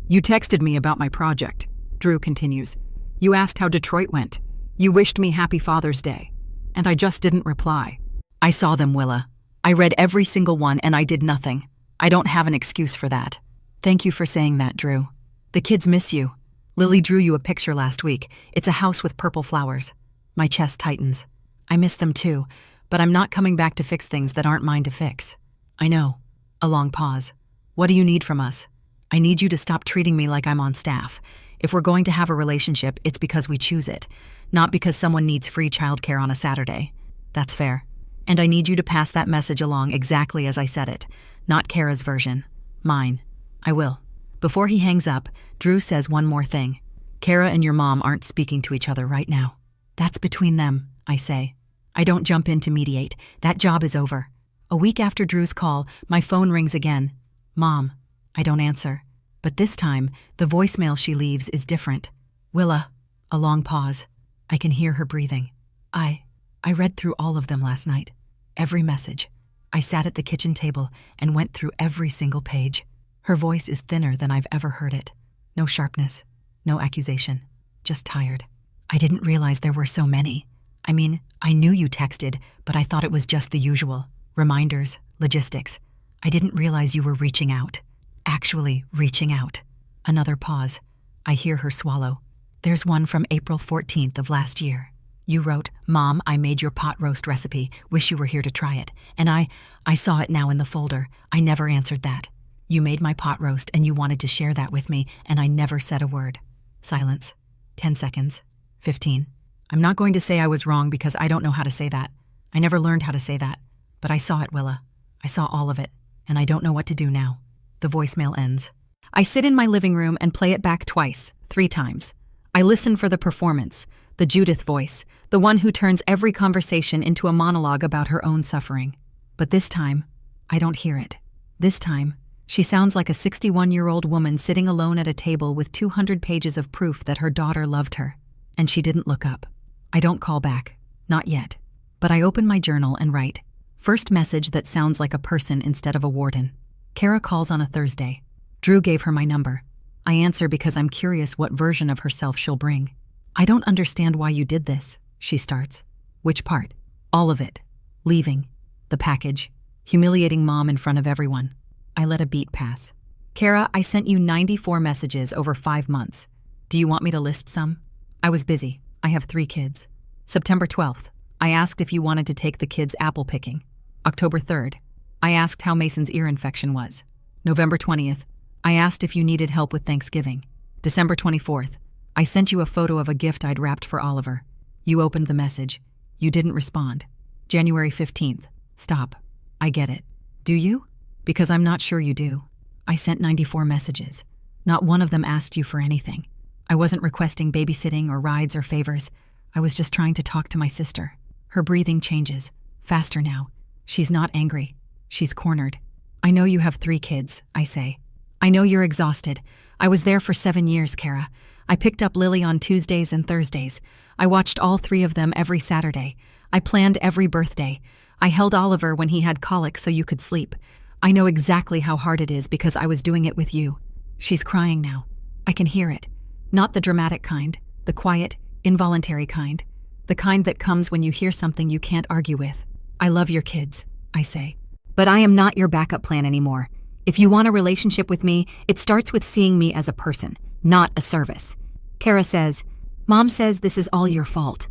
S1: You texted me about my project, Drew continues. You asked how Detroit went. You wished me Happy Father's Day. And I just didn't reply. I saw them, Willa. I read every single one and I did nothing. I don't have an excuse for that. Thank you for saying that, Drew. The kids miss you. Lily drew you a picture last week. It's a house with purple flowers. My chest tightens. I miss them too, but I'm not coming back to fix things that aren't mine to fix. I know. A long pause. What do you need from us? I need you to stop treating me like I'm on staff. If we're going to have a relationship, it's because we choose it, not because someone needs free childcare on a Saturday. That's fair. And I need you to pass that message along exactly as I said it, not Kara's version. Mine. I will. Before he hangs up, Drew says one more thing. Kara and your mom aren't speaking to each other right now. That's between them, I say. I don't jump in to mediate. That job is over. A week after Drew's call, my phone rings again. Mom. I don't answer. But this time, the voicemail she leaves is different. Willa. A long pause. I can hear her breathing. I read through all of them last night. Every message. I sat at the kitchen table and went through every single page. Her voice is thinner than I've ever heard it. No sharpness, no accusation, just tired. I didn't realize there were so many. I mean, I knew you texted, but I thought it was just the usual. Reminders, logistics. I didn't realize you were reaching out. Actually reaching out. Another pause. I hear her swallow. There's one from April 14th of last year. You wrote, "Mom, I made your pot roast recipe. Wish you were here to try it." And I saw it now in the folder. I never answered that. You made my pot roast and you wanted to share that with me, and I never said a word. Silence. 10 seconds. 15. I'm not going to say I was wrong because I don't know how to say that. I never learned how to say that. But I saw it, Willa. I saw all of it, and I don't know what to do now. The voicemail ends. I sit in my living room and play it back twice, 3 times. I listen for the performance, the Judith voice, the one who turns every conversation into a monologue about her own suffering. But this time, I don't hear it. This time, she sounds like a 61-year-old woman sitting alone at a table with 200 pages of proof that her daughter loved her. And she didn't look up. I don't call back. Not yet. But I open my journal and write. First message that sounds like a person instead of a warden. Kara calls on a Thursday. Drew gave her my number. I answer because I'm curious what version of herself she'll bring. I don't understand why you did this, she starts. Which part? All of it. Leaving. The package. Humiliating Mom in front of everyone. I let a beat pass. Kara, I sent you 94 messages over 5 months. Do you want me to list some? I was busy. I have 3 kids. September 12th. I asked if you wanted to take the kids apple picking. October 3rd. I asked how Mason's ear infection was. November 20th. I asked if you needed help with Thanksgiving. December 24th. I sent you a photo of a gift I'd wrapped for Oliver. You opened the message. You didn't respond. January 15th. Stop. I get it. Do you? Because I'm not sure you do. I sent 94 messages. Not one of them asked you for anything. I wasn't requesting babysitting or rides or favors. I was just trying to talk to my sister. Her breathing changes. Faster now. She's not angry. She's cornered. I know you have 3 kids, I say. I know you're exhausted. I was there for 7 years, Kara. I picked up Lily on Tuesdays and Thursdays. I watched all 3 of them every Saturday. I planned every birthday. I held Oliver when he had colic so you could sleep. I know exactly how hard it is because I was doing it with you. She's crying now. I can hear it. Not the dramatic kind, the quiet, involuntary kind. The kind that comes when you hear something you can't argue with. I love your kids, I say. But I am not your backup plan anymore. If you want a relationship with me, it starts with seeing me as a person, not a service. Kara says, Mom says this is all your fault.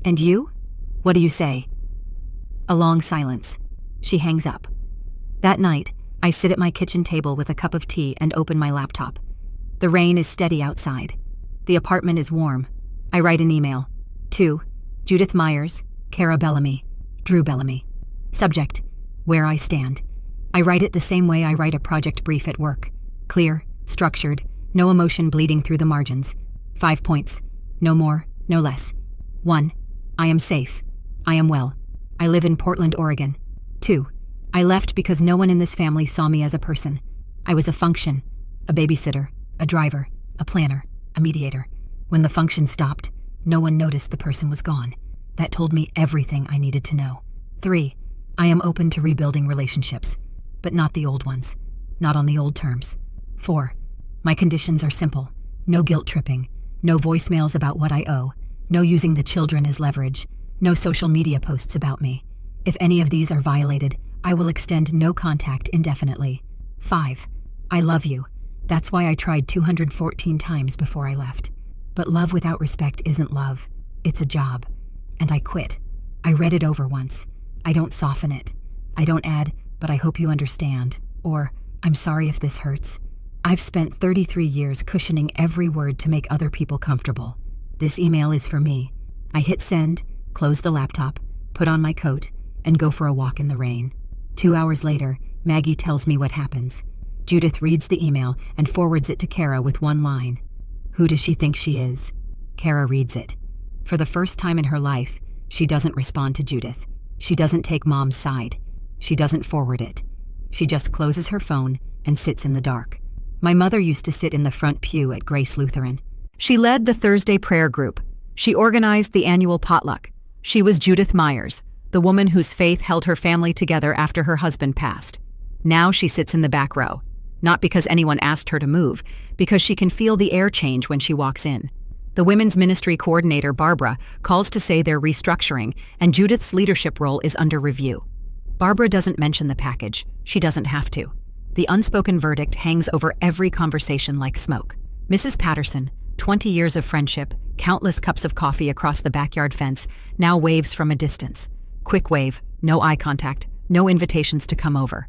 S1: And you? What do you say? A long silence. She hangs up. That night, I sit at my kitchen table with a cup of tea and open my laptop. The rain is steady outside. The apartment is warm. I write an email. To Judith Myers, Kara Bellamy, Drew Bellamy. Subject, where I stand. I write it the same way I write a project brief at work. Clear, structured, no emotion bleeding through the margins. 5 points. No more, no less. 1. I am safe. I am well. I live in Portland, Oregon. 2. I left because no one in this family saw me as a person. I was a function, a babysitter, a driver, a planner, a mediator. When the function stopped, no one noticed the person was gone. That told me everything I needed to know. 3. I am open to rebuilding relationships, but not the old ones, not on the old terms. 4. My conditions are simple. No guilt tripping, no voicemails about what I owe, no using the children as leverage, no social media posts about me. If any of these are violated, I will extend no contact indefinitely. 5. I love you. That's why I tried 214 times before I left. But love without respect isn't love. It's a job. And I quit. I read it over once. I don't soften it. I don't add, but I hope you understand. Or, I'm sorry if this hurts. I've spent 33 years cushioning every word to make other people comfortable. This email is for me. I hit send, close the laptop, put on my coat, and go for a walk in the rain. 2 hours later, Maggie tells me what happens. Judith reads the email and forwards it to Kara with one line. Who does she think she is? Kara reads it. For the first time in her life, she doesn't respond to Judith. She doesn't take Mom's side. She doesn't forward it. She just closes her phone and sits in the dark. My mother used to sit in the front pew at Grace Lutheran. She led the Thursday prayer group. She organized the annual potluck. She was Judith Myers. the woman whose faith held her family together after her husband passed. Now she sits in the back row, not because anyone asked her to move, because she can feel the air change when she walks in. The women's ministry coordinator, Barbara, calls to say they're restructuring, and Judith's leadership role is under review. Barbara doesn't mention the package. She doesn't have to. The unspoken verdict hangs over every conversation like smoke. Mrs. Patterson, 20 years of friendship, countless cups of coffee across the backyard fence, now waves from a distance. Quick wave, no eye contact, no invitations to come over.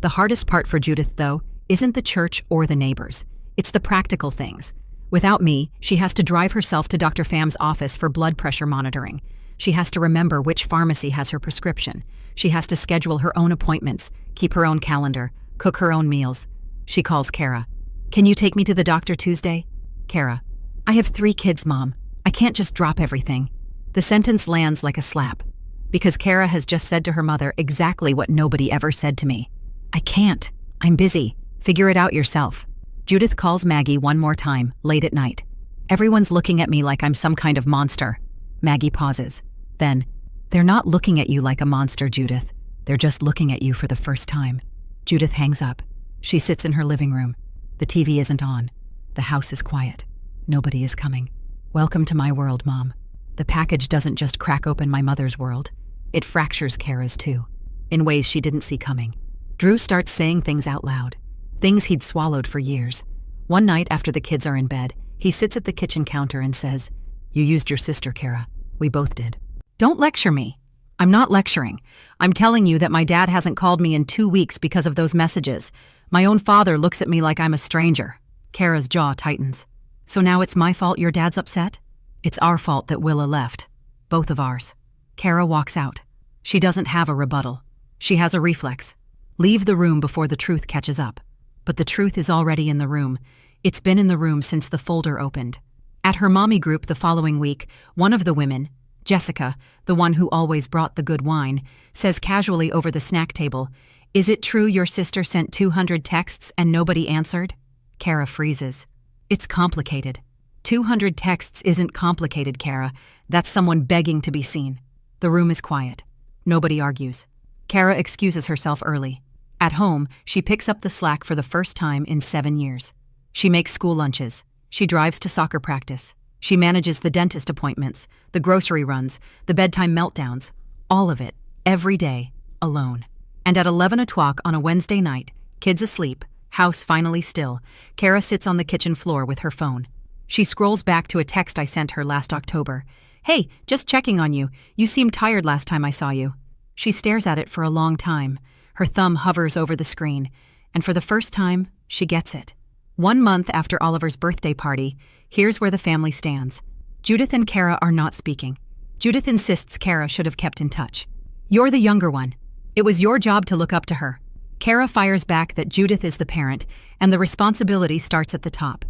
S1: The hardest part for Judith, though, isn't the church or the neighbors. It's the practical things. Without me, she has to drive herself to Dr. Pham's office for blood pressure monitoring. She has to remember which pharmacy has her prescription. She has to schedule her own appointments, keep her own calendar, cook her own meals. She calls Kara. "Can you take me to the doctor Tuesday?" Kara. "I have 3 kids, Mom. I can't just drop everything." The sentence lands like a slap, because Kara has just said to her mother exactly what nobody ever said to me. "I can't. I'm busy. Figure it out yourself." Judith calls Maggie one more time, late at night. "Everyone's looking at me like I'm some kind of monster." Maggie pauses. Then, "They're not looking at you like a monster, Judith. They're just looking at you for the first time." Judith hangs up. She sits in her living room. The TV isn't on. The house is quiet. Nobody is coming. Welcome to my world, Mom. The package doesn't just crack open my mother's world. It fractures Kara's too, in ways she didn't see coming. Drew starts saying things out loud, things he'd swallowed for years. One night after the kids are in bed, he sits at the kitchen counter and says, "You used your sister, Kara. We both did." "Don't lecture me." "I'm not lecturing. I'm telling you that my dad hasn't called me in 2 weeks because of those messages. My own father looks at me like I'm a stranger." Kara's jaw tightens. "So now it's my fault your dad's upset?" "It's our fault that Willa left. Both of ours." Kara walks out. She doesn't have a rebuttal. She has a reflex. Leave the room before the truth catches up. But the truth is already in the room. It's been in the room since the folder opened. At her mommy group the following week, one of the women, Jessica, the one who always brought the good wine, says casually over the snack table, "Is it true your sister sent 200 texts and nobody answered?" Kara freezes. "It's complicated." 200 texts isn't complicated, Kara. That's someone begging to be seen. The room is quiet. Nobody argues. Kara excuses herself early. At home, she picks up the slack for the first time in 7 years. She makes school lunches. She drives to soccer practice. She manages the dentist appointments, the grocery runs, the bedtime meltdowns, all of it, every day, alone. And at 11 o'clock on a Wednesday night, kids asleep, house finally still, Kara sits on the kitchen floor with her phone. She scrolls back to a text I sent her last October. "Hey, just checking on you. You seemed tired last time I saw you." She stares at it for a long time. Her thumb hovers over the screen, and for the first time, she gets it. 1 month after Oliver's birthday party, here's where the family stands. Judith and Kara are not speaking. Judith insists Kara should have kept in touch. "You're the younger one. It was your job to look up to her." Kara fires back that Judith is the parent, and the responsibility starts at the top.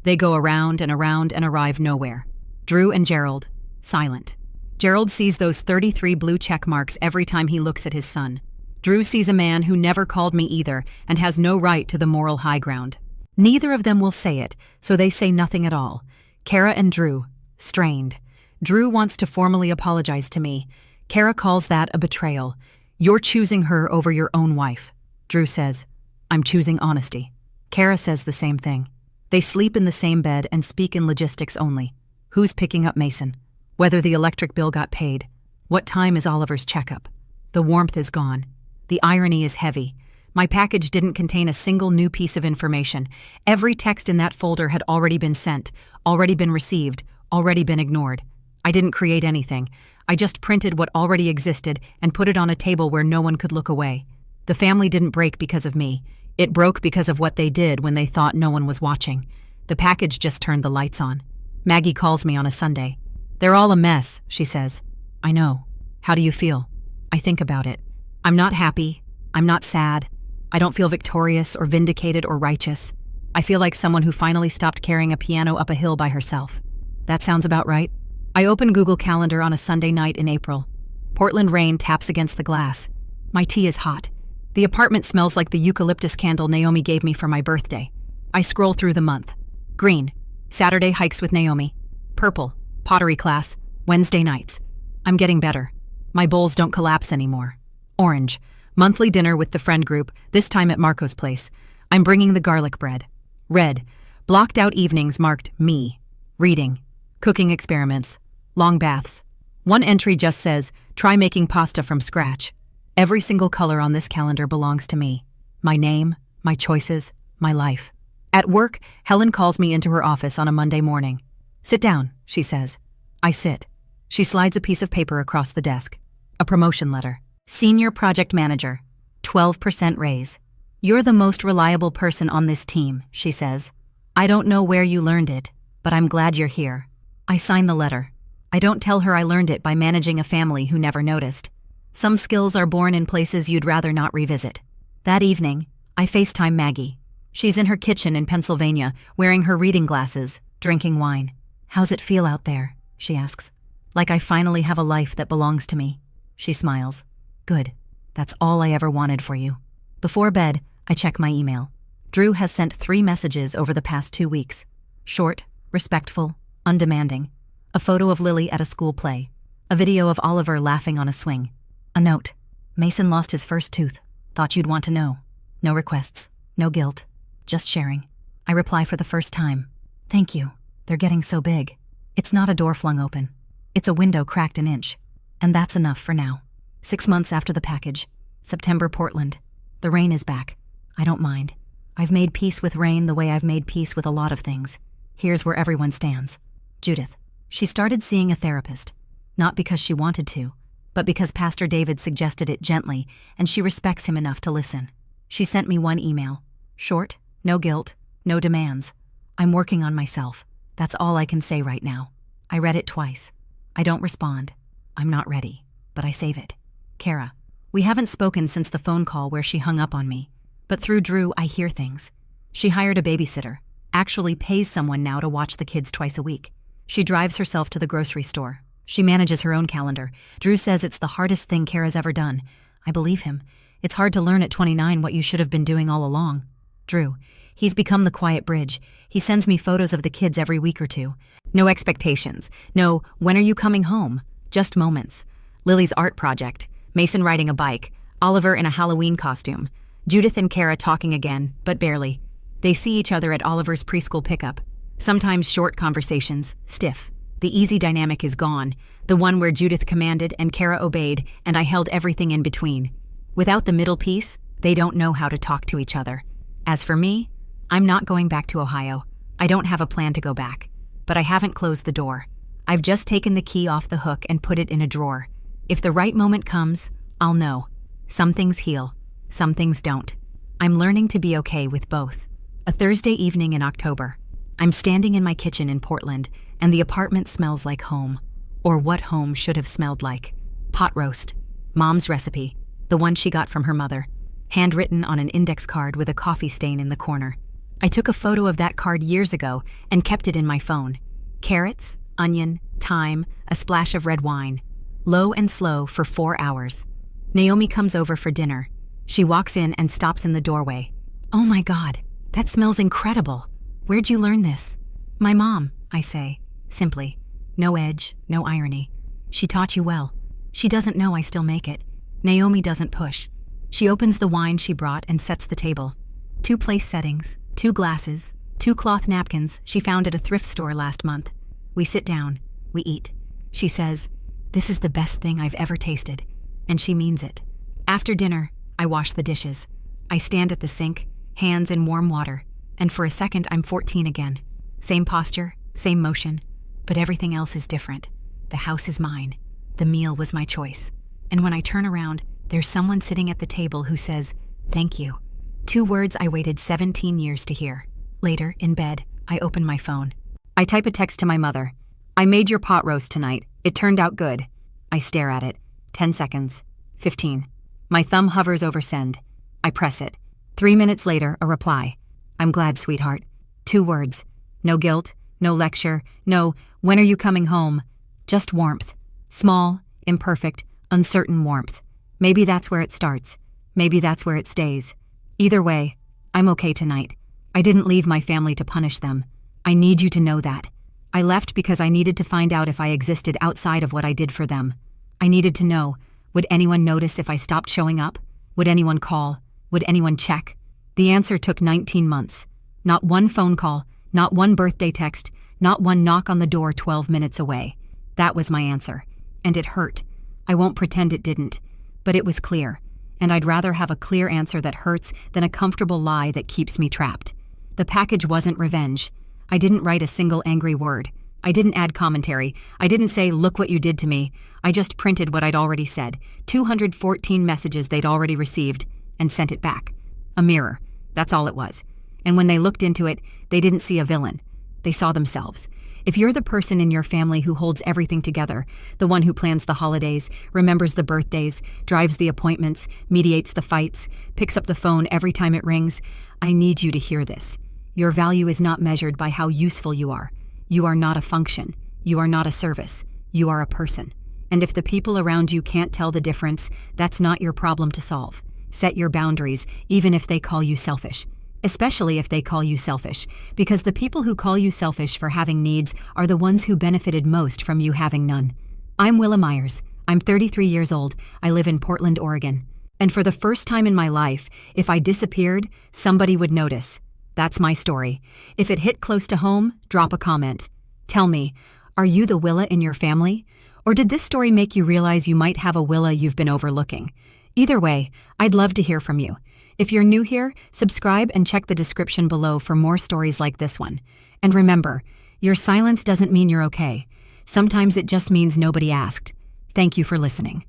S1: They go around and arrive nowhere. Drew and Gerald, silent. Gerald sees those 33 blue check marks every time he looks at his son. Drew sees a man who never called me either and has no right to the moral high ground. Neither of them will say it, so they say nothing at all. Kara and Drew, strained. Drew wants to formally apologize to me. Kara calls that a betrayal. "You're choosing her over your own wife." Drew says, "I'm choosing honesty." Kara says the same thing. They sleep in the same bed and speak in logistics only. Who's picking up Mason? Whether the electric bill got paid? What time is Oliver's checkup? The warmth is gone. The irony is heavy. My package didn't contain a single new piece of information. Every text in that folder had already been sent, already been received, already been ignored. I didn't create anything. I just printed what already existed and put it on a table where no one could look away. The family didn't break because of me. It broke because of what they did when they thought no one was watching. The package just turned the lights on. Maggie calls me on a Sunday. "They're all a mess," she says. "I know. How do you feel?" I think about it. I'm not happy. I'm not sad. I don't feel victorious or vindicated or righteous. I feel like someone who finally stopped carrying a piano up a hill by herself. That sounds about right. I open Google Calendar on a Sunday night in April. Portland rain taps against the glass. My tea is hot. The apartment smells like the eucalyptus candle Naomi gave me for my birthday. I scroll through the month. Green, Saturday hikes with Naomi. Purple, pottery class, Wednesday nights. I'm getting better. My bowls don't collapse anymore. Orange. Monthly dinner with the friend group, this time at Marco's place. I'm bringing the garlic bread. Red. Blocked out evenings marked me. Reading. Cooking experiments. Long baths. One entry just says, try making pasta from scratch. Every single color on this calendar belongs to me. My name, my choices, my life. At work, Helen calls me into her office on a Monday morning. Sit down, she says. I sit. She slides a piece of paper across the desk. A promotion letter. Senior Project Manager. 12% raise. You're the most reliable person on this team, she says. I don't know where you learned it, but I'm glad you're here. I sign the letter. I don't tell her I learned it by managing a family who never noticed. Some skills are born in places you'd rather not revisit. That evening, I FaceTime Maggie. She's in her kitchen in Pennsylvania, wearing her reading glasses, drinking wine. How's it feel out there? She asks. Like I finally have a life that belongs to me. She smiles. Good. That's all I ever wanted for you. Before bed, I check my email. Drew has sent 3 messages over the past 2 weeks. Short, respectful, undemanding. A photo of Lily at a school play. A video of Oliver laughing on a swing. A note. Mason lost his first tooth. Thought you'd want to know. No requests. No guilt. Just sharing. I reply for the first time. Thank you. They're getting so big. It's not a door flung open. It's a window cracked an inch. And that's enough for now. 6 months after the package. September, Portland. The rain is back. I don't mind. I've made peace with rain the way I've made peace with a lot of things. Here's where everyone stands. Judith. She started seeing a therapist. Not because she wanted to, but because Pastor David suggested it gently, and she respects him enough to listen. She sent me 1 email. Short, no guilt, no demands. I'm working on myself. That's all I can say right now. I read it twice. I don't respond. I'm not ready, but I save it. Kara. We haven't spoken since the phone call where she hung up on me. But through Drew, I hear things. She hired a babysitter, actually pays someone now to watch the kids twice a week. She drives herself to the grocery store. She manages her own calendar. Drew says it's the hardest thing Kara's ever done. I believe him. It's hard to learn at 29 what you should have been doing all along. Drew. He's become the quiet bridge. He sends me photos of the kids every week or 2. No expectations. No, when are you coming home? Just moments. Lily's art project. Mason riding a bike. Oliver in a Halloween costume. Judith and Kara talking again, but barely. They see each other at Oliver's preschool pickup. Sometimes short conversations, stiff. The easy dynamic is gone, the one where Judith commanded and Kara obeyed, and I held everything in between. Without the middle piece, they don't know how to talk to each other. As for me, I'm not going back to Ohio. I don't have a plan to go back. But I haven't closed the door. I've just taken the key off the hook and put it in a drawer. If the right moment comes, I'll know. Some things heal, some things don't. I'm learning to be okay with both. A Thursday evening in October. I'm standing in my kitchen in Portland, and the apartment smells like home. Or what home should have smelled like. Pot roast. Mom's recipe. The one she got from her mother. Handwritten on an index card with a coffee stain in the corner. I took a photo of that card years ago and kept it in my phone. Carrots, onion, thyme, a splash of red wine. Low and slow for 4 hours. Naomi comes over for dinner. She walks in and stops in the doorway. Oh my God, that smells incredible. Where'd you learn this? My mom, I say, simply. No edge, no irony. She taught you well. She doesn't know I still make it. Naomi doesn't push. She opens the wine she brought and sets the table. 2 place settings, 2 glasses, 2 cloth napkins she found at a thrift store last month. We sit down, we eat. She says, "This is the best thing I've ever tasted." And she means it. After dinner, I wash the dishes. I stand at the sink, hands in warm water, and for a second I'm 14 again. Same posture, same motion, but everything else is different. The house is mine. The meal was my choice. And when I turn around, there's someone sitting at the table who says, "Thank you." 2 words I waited 17 years to hear. Later, in bed, I open my phone. I type a text to my mother. "I made your pot roast tonight. It turned out good." I stare at it. 10 seconds. 15. My thumb hovers over send. I press it. 3 minutes later, a reply. "I'm glad, sweetheart." 2 words. No guilt, no lecture, no, "When are you coming home?" Just warmth. Small, imperfect, uncertain warmth. Maybe that's where it starts. Maybe that's where it stays. Either way, I'm okay tonight. I didn't leave my family to punish them. I need you to know that. I left because I needed to find out if I existed outside of what I did for them. I needed to know, would anyone notice if I stopped showing up? Would anyone call? Would anyone check? The answer took 19 months. Not one phone call, not one birthday text, not one knock on the door 12 minutes away. That was my answer. And it hurt. I won't pretend it didn't. But it was clear. And I'd rather have a clear answer that hurts than a comfortable lie that keeps me trapped. The package wasn't revenge. I didn't write a single angry word. I didn't add commentary. I didn't say, look what you did to me. I just printed what I'd already said, 214 messages they'd already received, and sent it back. A mirror. That's all it was. And when they looked into it, they didn't see a villain. They saw themselves. If you're the person in your family who holds everything together, the one who plans the holidays, remembers the birthdays, drives the appointments, mediates the fights, picks up the phone every time it rings, I need you to hear this. Your value is not measured by how useful you are. You are not a function. You are not a service. You are a person. And if the people around you can't tell the difference, that's not your problem to solve. Set your boundaries, even if they call you selfish. Especially if they call you selfish, because the people who call you selfish for having needs are the ones who benefited most from you having none. I'm Willa Myers. I'm 33 years old. I live in Portland, Oregon. And for the first time in my life, if I disappeared, somebody would notice. That's my story. If it hit close to home, drop a comment. Tell me, are you the Willa in your family? Or did this story make you realize you might have a Willa you've been overlooking? Either way, I'd love to hear from you. If you're new here, subscribe and check the description below for more stories like this one. And remember, your silence doesn't mean you're okay. Sometimes it just means nobody asked. Thank you for listening.